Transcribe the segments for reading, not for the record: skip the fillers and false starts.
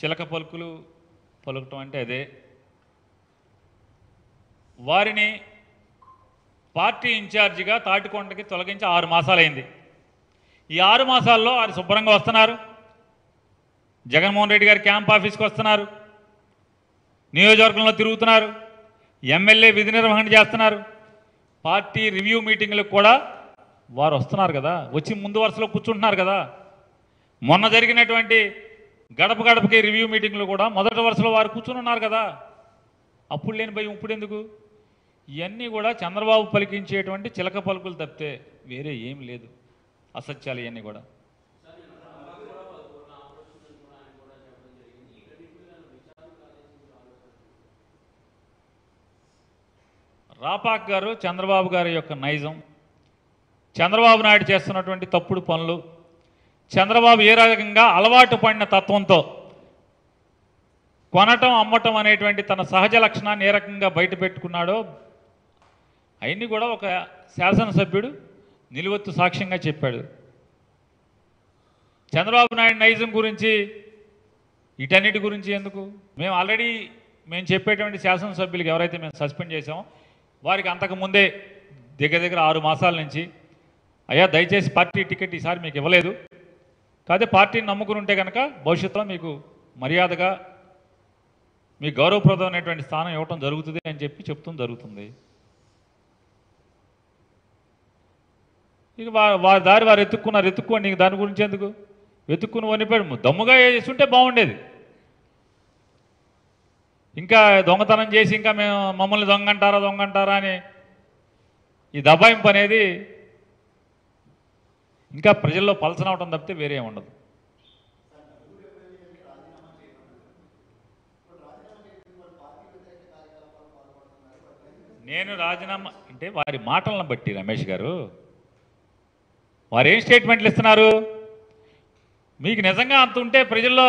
చిలక పలుకులు పలుకటం అంటే అదే. వారిని పార్టీ ఇన్ఛార్జిగా తాటికొండకి తొలగించి 6 మాసాలైంది. ఈ 6 మాసాల్లో వారు శుభ్రంగా వస్తున్నారు, జగన్మోహన్ రెడ్డి గారి క్యాంప్ ఆఫీస్కి వస్తున్నారు, నియోజకవర్గంలో తిరుగుతున్నారు, ఎమ్మెల్యే విధి నిర్వహణ చేస్తున్నారు, పార్టీ రివ్యూ మీటింగ్లకు కూడా వారు వస్తున్నారు కదా, వచ్చి ముందు వరుసలో కూర్చుంటున్నారు కదా. మొన్న జరిగినటువంటి గడప గడపకి రివ్యూ మీటింగ్లు కూడా మొదటి వరుసలో వారు కూర్చుని ఉన్నారు కదా. అప్పుడు లేని భయం ఇప్పుడు ఎందుకు? ఇవన్నీ కూడా చంద్రబాబు పలికించేటువంటి చిలక పలుకులు తప్పితే వేరే ఏం లేదు, అసత్యాలు ఇవన్నీ కూడా. రాపాక్ గారు చంద్రబాబు గారి యొక్క నైజం, చంద్రబాబు నాయుడు చేస్తున్నటువంటి తప్పుడు పనులు, చంద్రబాబు ఏ రకంగా అలవాటు పడిన తత్వంతో కొనటం అమ్మటం అనేటువంటి తన సహజ లక్షణాన్ని ఏ రకంగా బయట పెట్టుకున్నాడో అవన్నీ కూడా ఒక శాసనసభ్యుడు నిలువెత్తు సాక్ష్యంగా చెప్పాడు. చంద్రబాబు నాయుడు నైజం గురించి వీటన్నిటి గురించి ఎందుకు? మేము చెప్పేటువంటి శాసనసభ్యులకు ఎవరైతే మేము సస్పెండ్ చేసామో వారికి అంతకుముందే దగ్గర 6 మాసాల నుంచి అయ్యా దయచేసి పార్టీ టికెట్ ఈసారి మీకు ఇవ్వలేదు, కాదే పార్టీని నమ్ముకుని ఉంటే కనుక భవిష్యత్తులో మీకు మర్యాదగా మీ గౌరవప్రదమైనటువంటి స్థానం ఇవ్వటం జరుగుతుంది అని చెప్తూ జరుగుతుంది. ఇక వారి దారి వారు ఎత్తుక్కోండి, నీకు దాని గురించి ఎందుకు? వెతుక్కుని వనిపోయాడు, దమ్ముగా చేస్తుంటే బాగుండేది. ఇంకా దొంగతనం చేసి ఇంకా మమ్మల్ని దొంగంటారా అని ఈ దబాయింపు అనేది ఇంకా ప్రజల్లో పలసనవటం తప్పితే వేరే ఉండదు. నేను రాజీనామా అంటే వారి మాటలను బట్టి రమేష్ గారు వారు ఏం స్టేట్మెంట్లు ఇస్తున్నారు? మీకు నిజంగా అంత ఉంటే ప్రజల్లో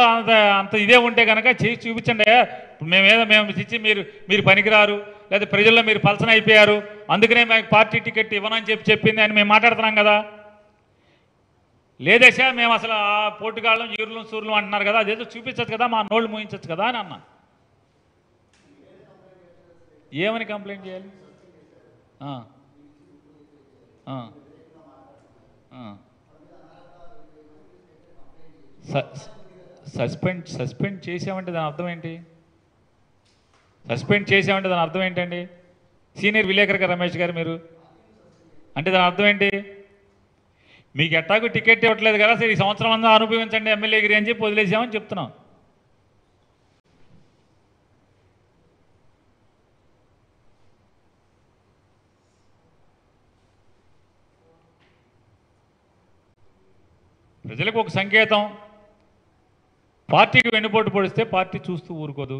అంత ఇదే ఉంటే కనుక చేసి చూపించండి. ఇప్పుడు మేము ఇచ్చి మీరు పనికిరారు, లేదా ప్రజల్లో మీరు పలసన అయిపోయారు, అందుకనే మాకు పార్టీ టికెట్ ఇవ్వనని చెప్పింది అని మేము మాట్లాడుతున్నాం కదా. లేదేశా మేము అసలు ఆ పోటుగాళ్ళం ఈరులు సూర్లు అంటున్నారు కదా, అదేదో చూపించచ్చు కదా, మా నోళ్ళు మూయించచ్చు కదా అని అన్నా. ఏమని కంప్లైంట్ చేయాలి? సస్పెండ్ చేసామంటే దాని అర్థం ఏంటి? సస్పెండ్ చేసామంటే దాని అర్థం ఏంటండి? సీనియర్ విలేకరుగా రమేష్ గారు మీరు అంటే దాని అర్థం ఏంటి? మీకు ఎట్టాకు టికెట్ ఇవ్వట్లేదు కదా, సరే ఈ సంవత్సరం అంతా అనుభవించండి ఎమ్మెల్యేగిరి అని చెప్పి వదిలేసామని చెప్తున్నాం. ప్రజలకు ఒక సంకేతం, పార్టీకి వెన్నుపోటు పొడిస్తే పార్టీ చూస్తూ ఊరుకోదు.